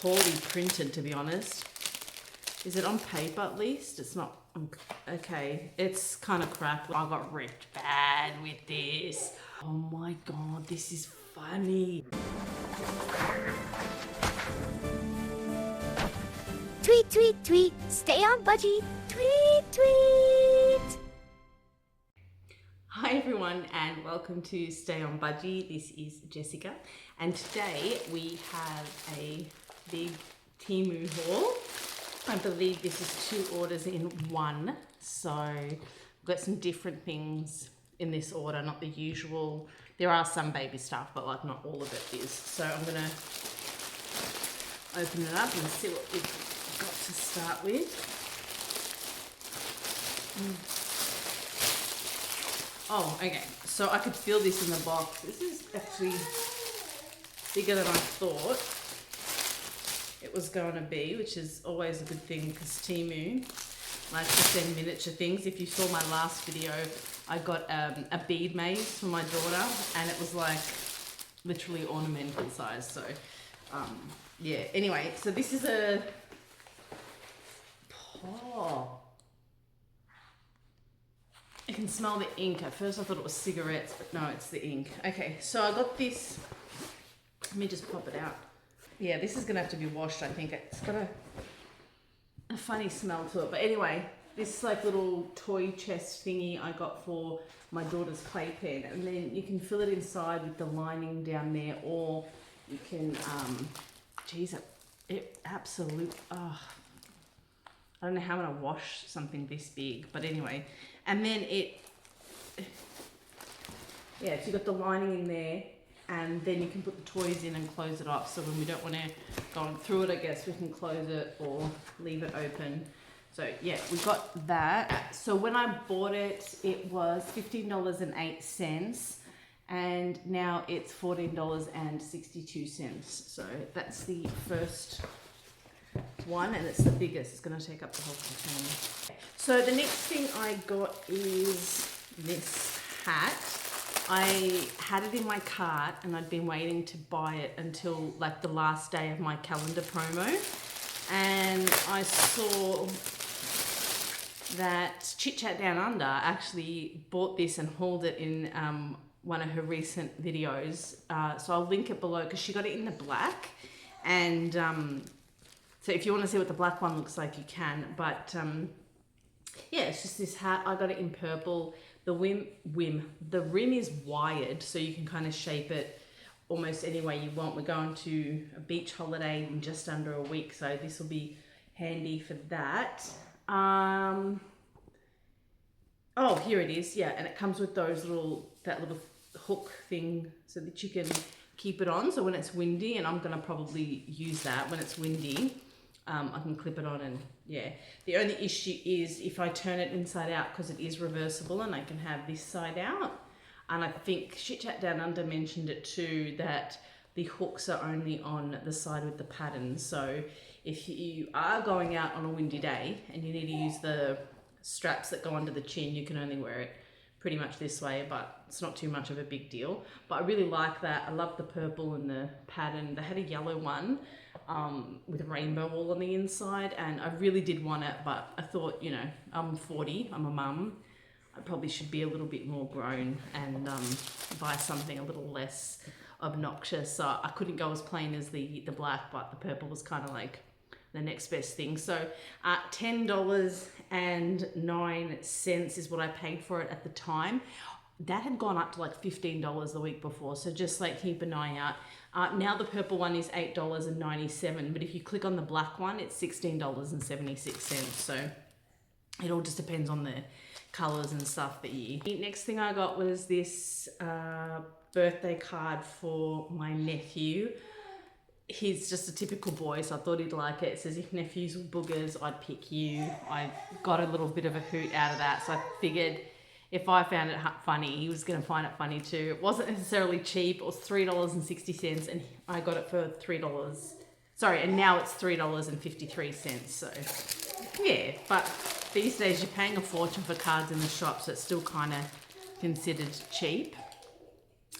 poorly printed, to be honest. Is it on paper at least? It's not. Okay, it's kind of crap. I got ripped bad with this. Oh my god, this is funny. Tweet, tweet, tweet. Stay on budgie. Tweet, tweet. Hi everyone and welcome to Stay on Budgie. This is Jessica and today we have a big Temu haul. I believe this is 2 orders in one, so we've got some different things in this order, not the usual. There are some baby stuff, but like not all of it is. So I'm gonna open it up and see what we've got to start with. Oh, okay. So I could feel this in the box. This is actually bigger than I thought it was going to be, which is always a good thing because Temu likes to send miniature things. If you saw my last video, I got a bead maze for my daughter and it was like literally ornamental size. So yeah, anyway, so this is a I can smell the ink. At first I thought it was cigarettes, but no, it's the ink. Okay, so I got this. Let me just pop it out. Yeah, this is gonna have to be washed, I think. It's got a funny smell to it. But anyway, this like little toy chest thingy I got for my daughter's playpen. And then you can fill it inside with the lining down there, or you can, geez, it absolutely, I don't know how I'm gonna wash something this big, but anyway. And then so you got the lining in there, and then you can put the toys in and close it up. So when we don't want to go through it, I guess we can close it or leave it open. So yeah, we got that. So when I bought it, it was $15.08, and now it's $14.62. So that's the first one, and it's the biggest. It's going to take up the whole container. So the next thing I got is this hat. I had it in my cart and I'd been waiting to buy it until like the last day of my calendar promo, and I saw that Chit Chat Down Under actually bought this and hauled it in one of her recent videos. So I'll link it below because she got it in the black, and so if you want to see what the black one looks like, you can. But yeah, it's just this hat. I got it in purple. The the rim is wired, so you can kind of shape it almost any way you want. We're going to a beach holiday in just under a week, so this will be handy for that. Oh, here it is. Yeah, and it comes with those that little hook thing so that you can keep it on. So when it's windy, and I'm gonna probably use that when it's windy, I can clip it on. And yeah, the only issue is if I turn it inside out, because it is reversible and I can have this side out. And I think Chit Chat Down Under mentioned it too, that the hooks are only on the side with the pattern. So if you are going out on a windy day and you need to use the straps that go under the chin, you can only wear it pretty much this way, but it's not too much of a big deal. But I really like that. I love the purple and the pattern. They had a yellow one with a rainbow all on the inside, and I really did want it, but I thought, you know, I'm 40, I'm a mum, I probably should be a little bit more grown and buy something a little less obnoxious. So I couldn't go as plain as the black, but the purple was kind of like the next best thing. So $10.09 is what I paid for it at the time. That had gone up to like $15 the week before, so just like keep an eye out. Now the purple one is $8.97, but if you click on the black one, it's $16.76. So it all just depends on the colors and stuff that you. The next thing I got was this birthday card for my nephew. He's just a typical boy, so I thought he'd like it. It says, if nephews were boogers, I'd pick you. I got a little bit of a hoot out of that, so I figured if I found it funny, he was going to find it funny too. It wasn't necessarily cheap. It was $3.60, and I got it for $3. Sorry, and now it's $3.53. So yeah, but these days you're paying a fortune for cards in the shop, so it's still kind of considered cheap.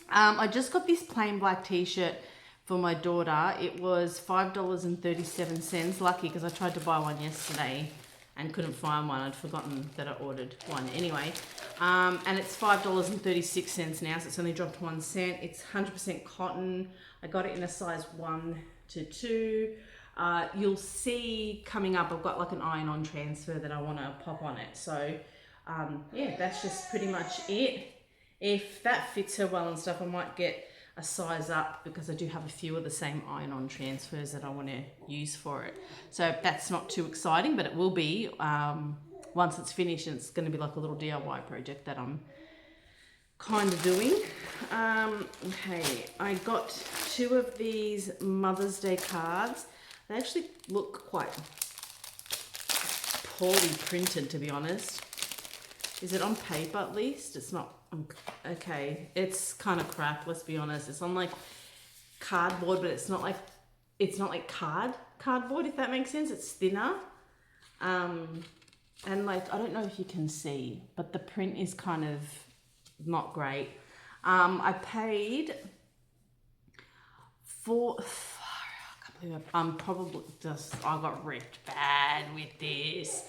I just got this plain black t-shirt for my daughter. It was $5.37. Lucky, because I tried to buy one yesterday and couldn't find one. I'd forgotten that I ordered one anyway. And it's $5.36 now, so it's only dropped 1 cent. It's 100% cotton. I got it in a size 1 to 2. You'll see coming up, I've got like an iron-on transfer that I want to pop on it. So yeah, that's just pretty much it. If that fits her well and stuff, I might get a size up, because I do have a few of the same iron-on transfers that I want to use for it. So that's not too exciting, but it will be once it's finished, and it's going to be like a little DIY project that I'm kind of doing. Okay, I got 2 of these Mother's Day cards. They actually look quite poorly printed, to be honest. Is it on paper at least? It's not. Okay, it's kind of crap, let's be honest. It's on like cardboard, but it's not like cardboard, if that makes sense. It's thinner. And like, I don't know if you can see, but the print is kind of not great. I paid for, I can't believe I'm probably just, I got ripped bad with this.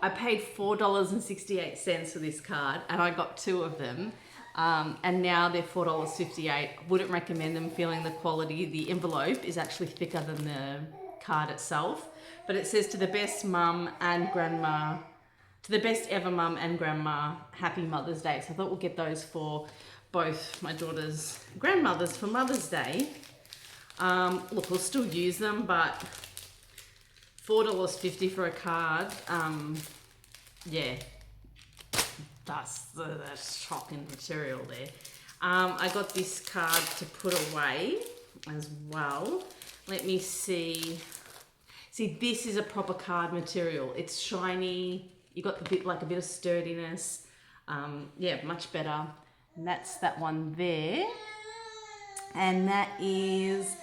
I paid $4.68 for this card, and I got 2 of them. And now they're $4.58. Wouldn't recommend them. Feeling the quality. The envelope is actually thicker than the card itself. But it says, to the best mum and grandma, to the best ever mum and grandma, happy Mother's Day. So I thought we'll get those for both my daughter's grandmothers for Mother's Day. Look, we'll still use them, but $4.50 for a card. Yeah, that's shocking material there. I got this card to put away as well. Let me see. See, this is a proper card material. It's shiny. You got the bit, like a bit of sturdiness. Yeah, much better. And that's that one there. And that is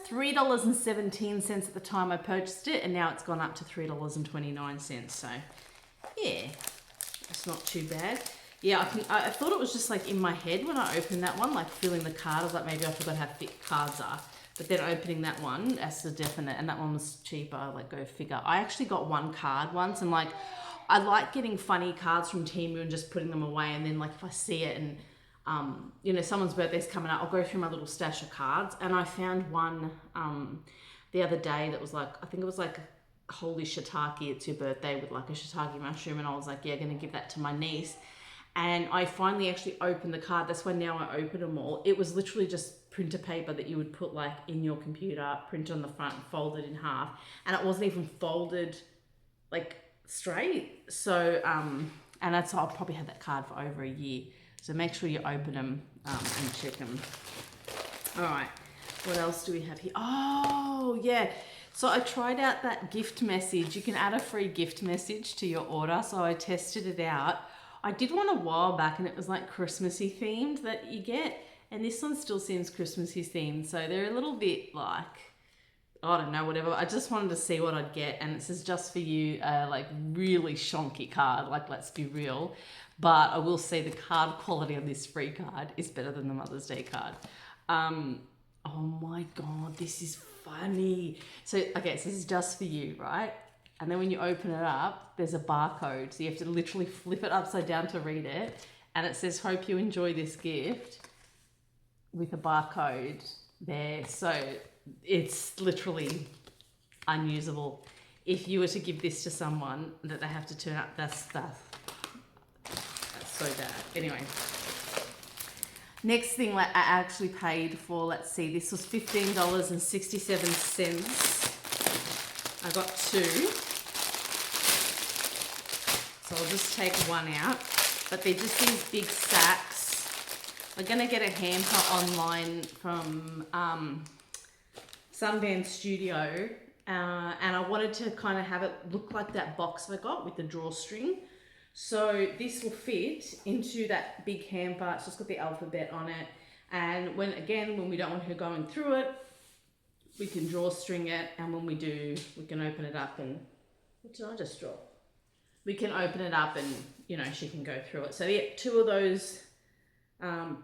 $3.17 at the time I purchased it, and now it's gone up to $3.29. So yeah, it's not too bad. Yeah, I thought it was just like in my head when I opened that one, like feeling the card. I was like, maybe I forgot how thick cards are. But then opening that one, that's a definite, and that one was cheaper, like go figure. I actually got one card once, and like, I like getting funny cards from Temu and just putting them away, and then like if I see it and you know, someone's birthday's coming up, I'll go through my little stash of cards. And I found one the other day that was like, I think it was like, holy shiitake, it's your birthday, with like a shiitake mushroom. And I was like, yeah, gonna give that to my niece. And I finally actually opened the card. That's why now I open them all. It was literally just printer paper that you would put like in your computer, print on the front, fold it in half. And it wasn't even folded like straight. So, and that's, I'll probably have that card for over a year. So make sure you open them and check them. All right, what else do we have here? Oh, yeah. So I tried out that gift message. You can add a free gift message to your order. So I tested it out. I did one a while back, and it was like Christmassy themed that you get. And this one still seems Christmassy themed. So they're a little bit like, I don't know, whatever. I just wanted to see what I'd get. And it says, just for you, like really shonky card. Like, let's be real. But I will say the card quality on this free card is better than the Mother's Day card. Oh my God, this is funny. So, okay, so this is just for you, right? And then when you open it up, there's a barcode. So you have to literally flip it upside down to read it. And it says, hope you enjoy this gift, with a barcode there. So it's literally unusable. If you were to give this to someone that they have to turn up, that's so bad. Anyway, next thing I actually paid for, let's see, this was $15.67. I got 2. So I'll just take one out. But they're just these big sacks. I'm going to get a hamper online from Sundance Studio. And I wanted to kind of have it look like that box I got with the drawstring. So this will fit into that big hamper. It's just got the alphabet on it. And when we don't want her going through it, we can drawstring it. And when we do, we can open it up and, what did I just draw? We can open it up and, you know, she can go through it. So yeah, 2 of those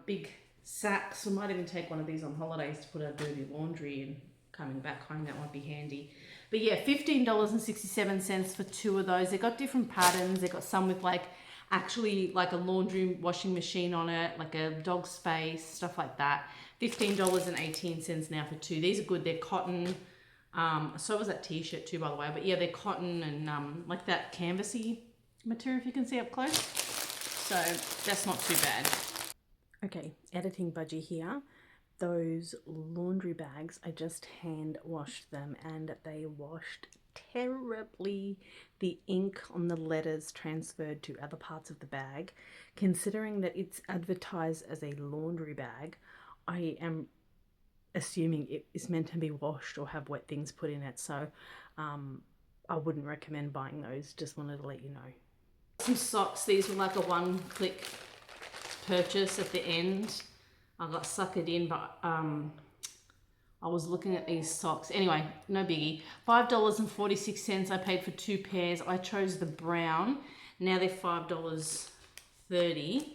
big sacks. We might even take one of these on holidays to put our dirty laundry in. Coming back home, that might be handy. But yeah, $15.67 for 2 of those. They got different patterns. They got some with like actually like a laundry washing machine on it, like a dog space, stuff like that. $15.18 now for 2. These are good. They're cotton. So was that t-shirt too, by the way. But yeah, they're cotton and like that canvasy material, if you can see up close. So that's not too bad. Okay, editing budgie here. Those laundry bags, I just hand washed them and they washed terribly. The ink on the letters transferred to other parts of the bag. Considering that it's advertised as a laundry bag, I am assuming it is meant to be washed or have wet things put in it. So I wouldn't recommend buying those. Just wanted to let you know. Some socks. These were like a one-click purchase at the end. I got suckered in, but I was looking at these socks. Anyway, no biggie. $5.46 I paid for 2 pairs. I chose the brown. Now they're $5.30.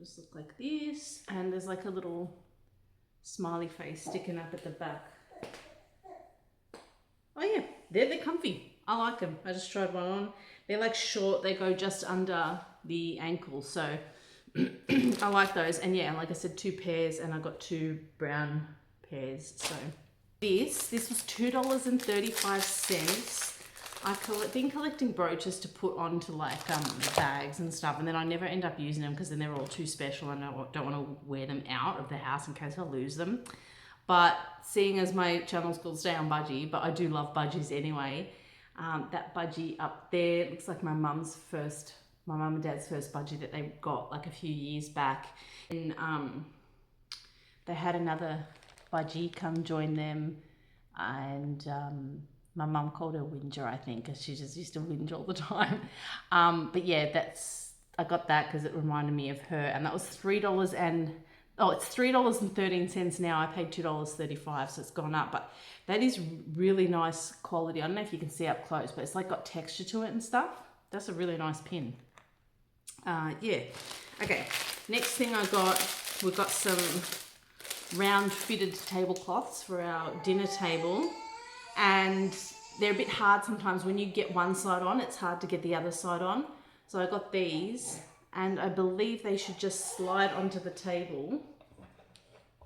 Just look like this. And there's like a little smiley face sticking up at the back. Oh yeah, they're comfy. I like them. I just tried one on. They're like short. They go just under the ankle. So I like those. And yeah, like I said, 2 pairs, and I got 2 brown pairs. So this was $2.35. I've been collecting brooches to put onto like bags and stuff, and then I never end up using them because then they're all too special and I don't want to wear them out of the house in case I lose them. But seeing as my channel's called Stay on Budgie, but I do love budgies anyway, that budgie up there looks like my mum and dad's first budgie that they got like a few years back. And they had another budgie come join them, and my mum called her Whinger, I think, because she just used to whinge all the time. But yeah, I got that because it reminded me of her, and that was $3 and it's $3.13 now. I paid $2.35, so it's gone up. But that is really nice quality. I don't know if you can see up close, but it's like got texture to it and stuff. That's a really nice pin. Yeah. Okay. Next thing we've got some round fitted tablecloths for our dinner table, and they're a bit hard sometimes. When you get one side on, it's hard to get the other side on. So I got these, and I believe they should just slide onto the table.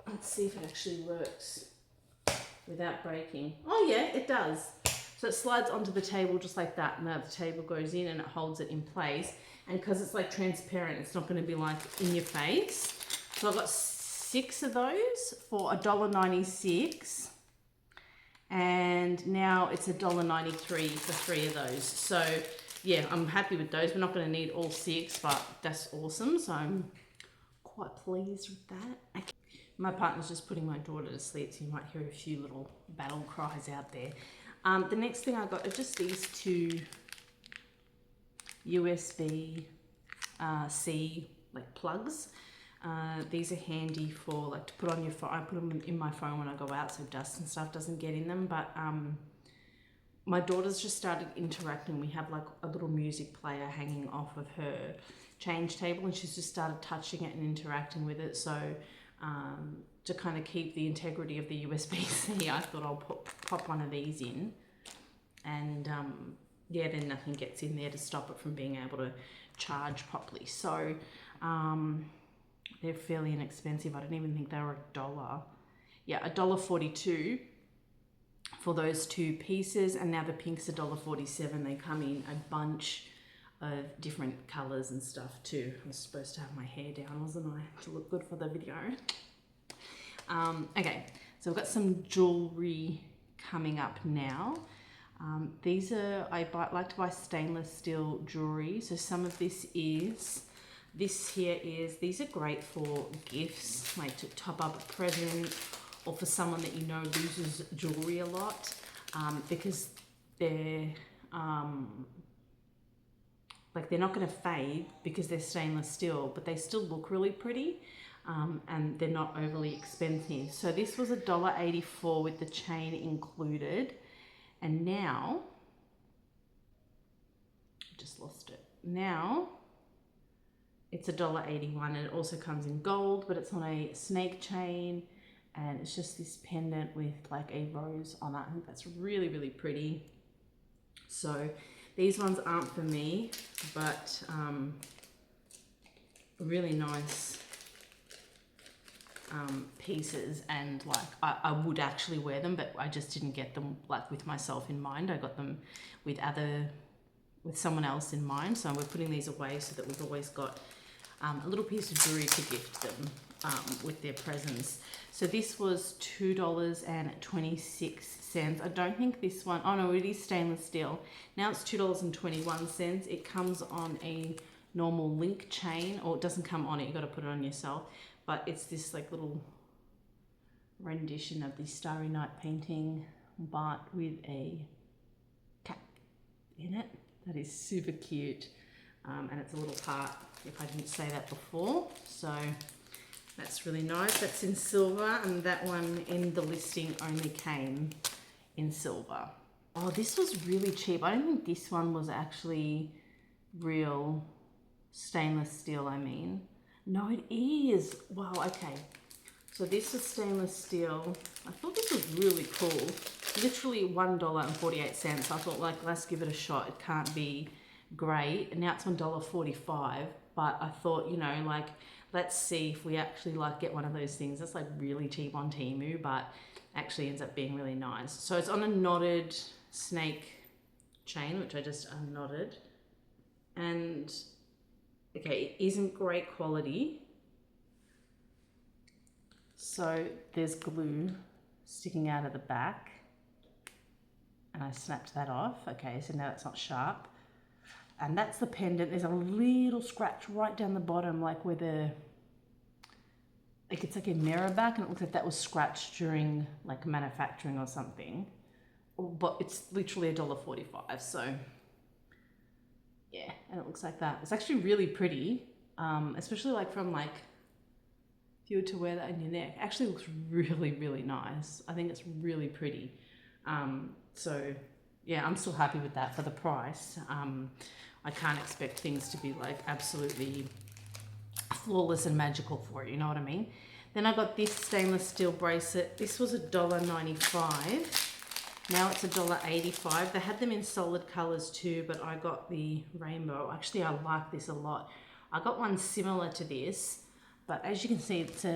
Let's see if it actually works without breaking. Oh yeah, it does. So it slides onto the table just like that, and now the table goes in and it holds it in place. And because it's like transparent, it's not going to be like in your face. So I got 6 of those for $1.96. And now it's $1.93 for 3 of those. So yeah, I'm happy with those. We're not going to need all 6, but that's awesome. So I'm quite pleased with that. Okay. My partner's just putting my daughter to sleep, so you might hear a few little battle cries out there. The next thing I got are just these 2 USB-C like plugs. These are handy for like to put on your phone. I put them in my phone when I go out so dust and stuff doesn't get in them. But my daughter's just started interacting. We have like a little music player hanging off of her change table, and she's just started touching it and interacting with it. So to kind of keep the integrity of the USB-C, I thought I'll pop one of these in, and yeah, then nothing gets in there to stop it from being able to charge properly. So they're fairly inexpensive. I don't even think they were $1. Yeah, $1.42 for those 2 pieces, and now the pink's $1.47. They come in a bunch of different colors and stuff too. I was supposed to have my hair down, wasn't I, to look good for the video. Okay, so we've got some jewelry coming up now. These are, like to buy stainless steel jewelry. So some of these are great for gifts, like to top up a present, or for someone that you know loses jewelry a lot, because they're not going to fade because they're stainless steel, but they still look really pretty, and they're not overly expensive. So this was $1.84 with the chain included, and now I just lost it. Now It's $1.81, and it also comes in gold, but it's on a snake chain, and it's just this pendant with like a rose on it. I think that's really, really pretty. So these ones aren't for me, but really nice pieces, and like I would actually wear them, but I just didn't get them like with myself in mind. I got them with someone else in mind. So we're putting these away so that we've always got a little piece of jewelry to gift them with their presents. So this was $2.26. I don't think this one, oh no, it is stainless steel. Now it's $2.21. It comes on a normal link chain, or it doesn't come on it, you got to put it on yourself. But it's this like little rendition of the Starry Night painting, but with a cat in it. That is super cute. And it's a little heart, if I didn't say that before. So that's really nice. That's in silver, and that one in the listing only came in silver. Oh, this was really cheap. I don't think this one was actually real stainless steel, I mean. No, it is. Wow, okay. So this is stainless steel. I thought this was really cool. Literally $1.48. I thought, like, let's give it a shot. It can't be great. And now it's $1.45. But I thought, you know, like, let's see if we actually like get one of those things that's like really cheap on Temu, but actually ends up being really nice. So it's on a knotted snake chain, which I just unknotted. And okay, it isn't great quality. So there's glue sticking out of the back, and I snapped that off. Okay, so now it's not sharp. And that's the pendant. There's a little scratch right down the bottom, like where the, like it's like a mirror back, and it looks like that was scratched during like manufacturing or something. But it's literally $1.45, so yeah, and it looks like that. It's actually really pretty, especially like from like, if you were to wear that on your neck, it actually looks really, really nice. I think it's really pretty. So yeah, I'm still happy with that for the price. I can't expect things to be like absolutely flawless and magical for it, you know what I mean? Then I got this stainless steel bracelet. This was $1.95. Now it's $1.85. They had them in solid colors too, but I got the rainbow. Actually, I like this a lot. I got one similar to this, but as you can see, it's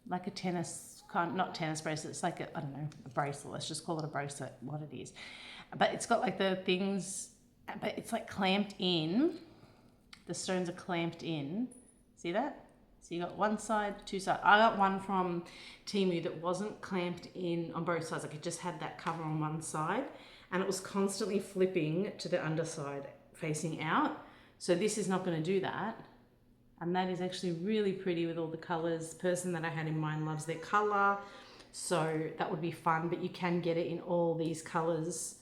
like a tennis, not tennis bracelet, it's like a, I don't know, a bracelet. Let's just call it a bracelet, what it is. But it's got like the things, but it's like clamped in. The stones are clamped in. See that? So you got one side, two sides. I got one from Temu that wasn't clamped in on both sides. Like it just had that cover on one side, and it was constantly flipping to the underside facing out. So this is not going to do that. And that is actually really pretty with all the colors. The person that I had in mind loves their color, so that would be fun. But you can get it in all these colors,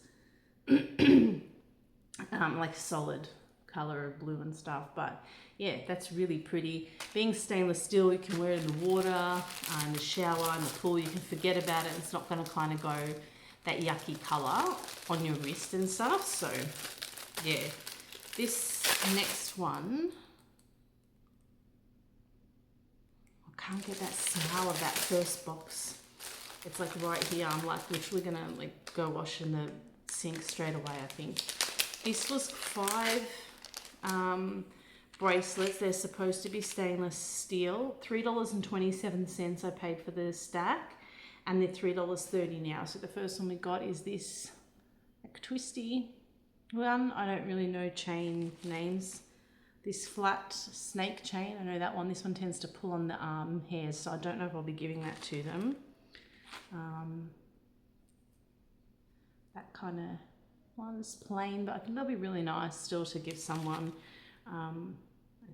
like solid color of blue and stuff. But yeah, that's really pretty. Being stainless steel, you can wear it in the water, in the shower, in the pool. You can forget about it. It's not going to kind of go that yucky color on your wrist and stuff. So yeah, this next one, I can't get that smell of that first box. It's like right here. I'm like literally gonna like go wash in the sink straight away, I think. This was 5 bracelets. They're supposed to be stainless steel. $3.27 I paid for the stack, and they're $3.30 now. So the first one we got is this like twisty one. I don't really know chain names. This flat snake chain, I know that one. This one tends to pull on the arm hairs, so I don't know if I'll be giving that to them. That kind of one's plain, but I think they'll be really nice still to give someone. I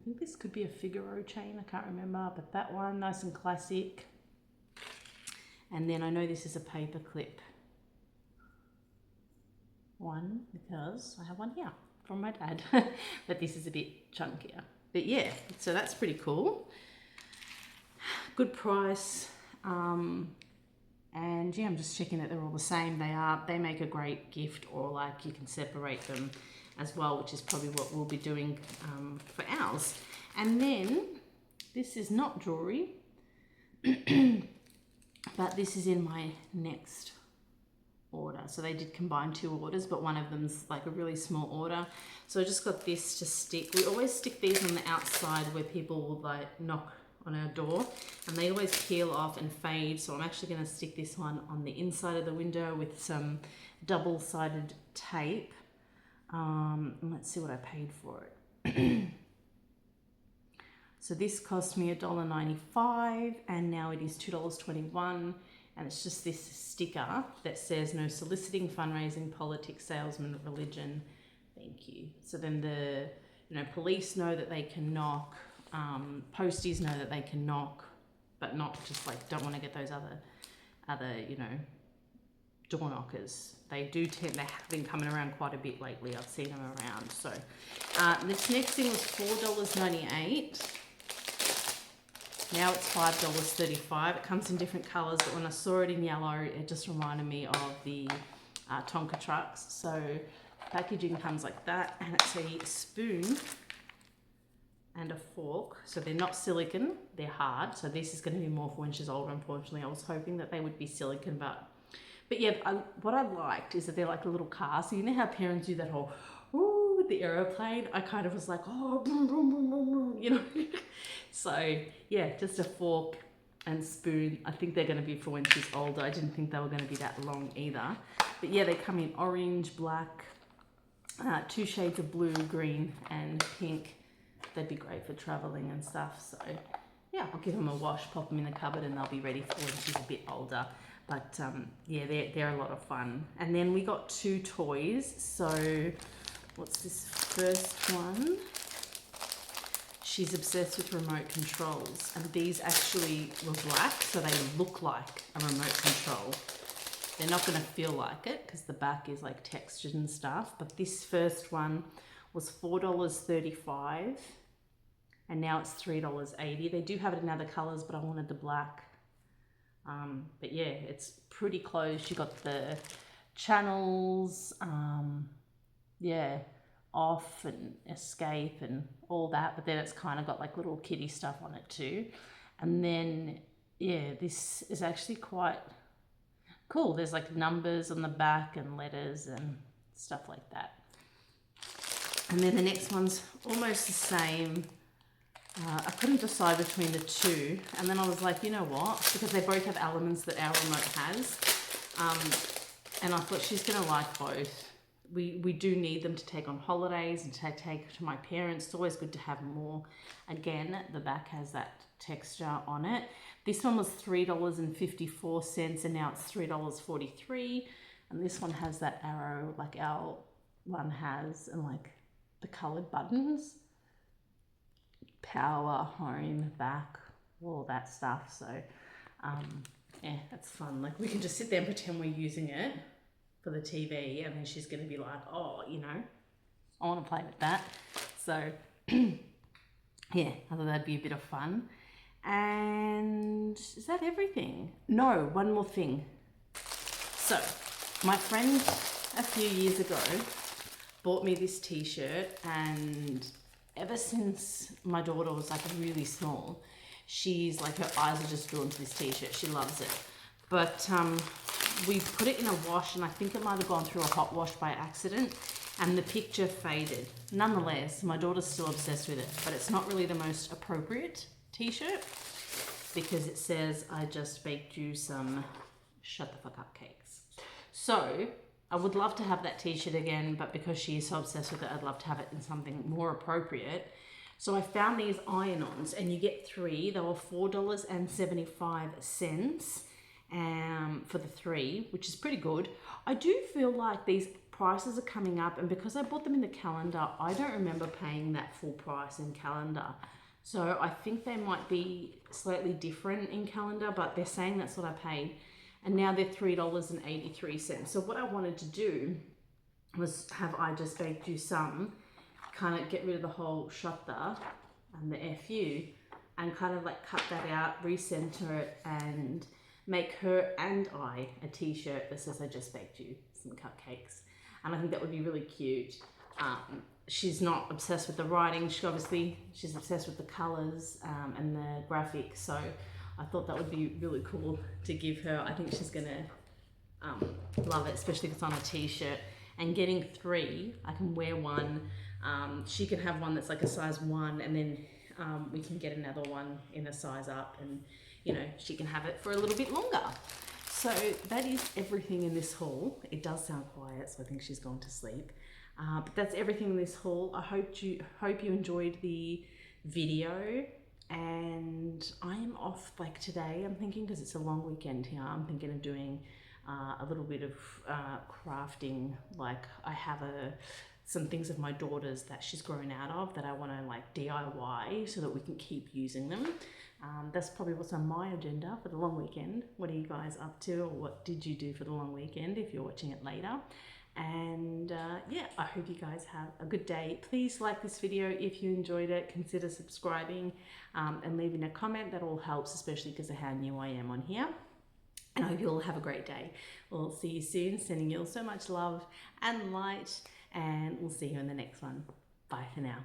think this could be a Figaro chain, I can't remember, but that one, nice and classic. And then I know this is a paper clip one, because I have one here from my dad, but this is a bit chunkier. But yeah, so that's pretty cool. Good price. And Benji. I'm just checking that they're all the same. They are. They make a great gift, or like you can separate them as well, which is probably what we'll be doing for ours. And then this is not jewelry, but this is in my next order. So they did combine 2 orders, but one of them's like a really small order. So I just got this to stick. We always stick these on the outside where people will like knock on our door, and they always peel off and fade. So I'm actually going to stick this one on the inside of the window with some double-sided tape. Let's see what I paid for it. So this cost me $1.95, and now it is $2.21. And it's just this sticker that says no soliciting, fundraising, politics, salesman, religion. Thank you. So then the police know that they can knock, posties know that they can knock, but not just like don't want to get those other door knockers. They have been coming around quite a bit lately. I've seen them around. So this next thing was $4.98. Now it's $5.35. It comes in different colours, but when I saw it in yellow, it just reminded me of the Tonka trucks. So packaging comes like that, and it's a spoon and a fork. So they're not silicone, they're hard. So this is going to be more for when she's older, unfortunately. I was hoping that they would be silicone, but yeah, what I liked is that they're like a little car. So you know how parents do that whole, ooh, with the aeroplane? I kind of was like, oh, boom, boom, boom, boom, boom, you know? So yeah, just a fork and spoon. I think they're going to be for when she's older. I didn't think they were going to be that long either. But yeah, they come in orange, black, 2 shades of blue, green, and pink. They'd be great for traveling and stuff. So yeah, I'll give them a wash, pop them in the cupboard, and they'll be ready for when she's a bit older. But yeah, they're a lot of fun. And then we got 2 toys. So what's this first one? She's obsessed with remote controls, and these actually were black, so they look like a remote control. They're not going to feel like it because the back is like textured and stuff. But this first one was $4.35, and now it's $3.80. They do have it in other colors, but I wanted the black. But yeah, it's pretty close. You got the channels, yeah, off and escape and all that, but then it's kind of got like little kitty stuff on it too. And then yeah, this is actually quite cool. There's like numbers on the back and letters and stuff like that. And then the next one's almost the same. I couldn't decide between the 2, and then I was like, you know what, because they both have elements that our remote has, and I thought she's gonna like both. We do need them to take on holidays and to take to my parents. It's always good to have more. Again, the back has that texture on it. This one was $3.54, and now it's $3.43, and this one has that arrow like our one has, and like the colored buttons. Power, home, back, all that stuff. So yeah, that's fun. Like we can just sit there and pretend we're using it for the TV, and then she's going to be like, oh, I want to play with that. So yeah, I thought that'd be a bit of fun. And is that everything? No, one more thing. So my friend a few years ago bought me this t-shirt, and ever since my daughter was like really small, she's like, her eyes are just drawn to this t-shirt. She loves it. But we put it in a wash, and I think it might have gone through a hot wash by accident, and the picture faded. Nonetheless, my daughter's still obsessed with it, but it's not really the most appropriate t-shirt because it says, I just baked you some shut the fuck up cakes. So I would love to have that t-shirt again, but because she is so obsessed with it, I'd love to have it in something more appropriate. So I found these iron-ons, and you get 3. They were $4.75 for the 3, which is pretty good. I do feel like these prices are coming up, and because I bought them in the calendar, I don't remember paying that full price in calendar. So I think they might be slightly different in calendar, but they're saying that's what I paid. And now they're $3.83. So what I wanted to do was have I just baked you some, kind of get rid of the whole shut the and the FU, and kind of like cut that out, recenter it, and make her and I a t-shirt that says I just baked you some cupcakes, and I think that would be really cute. She's not obsessed with the writing, she's obsessed with the colors and the graphics, so I thought that would be really cool to give her. I think she's gonna love it, especially if it's on a t-shirt. And getting 3, I can wear one, she can have one that's like a size 1, and then we can get another one in a size up, and you know, she can have it for a little bit longer. So that is everything in this haul. It does sound quiet, so I think she's gone to sleep. But that's everything in this haul. I hope you enjoyed the video, and I am off like today, I'm thinking, because it's a long weekend here. I'm thinking of doing a little bit of crafting. Like I have some things of my daughter's that she's grown out of that I want to like DIY so that we can keep using them. That's probably what's on my agenda for the long weekend. What are you guys up to, or what did you do for the long weekend if you're watching it later? And yeah, I hope you guys have a good day. Please like this video if you enjoyed it. Consider subscribing and leaving a comment. That all helps, especially because of how new I am on here. And I hope you all have a great day. We'll see you soon. Sending you all so much love and light, and we'll see you in the next one. Bye for now.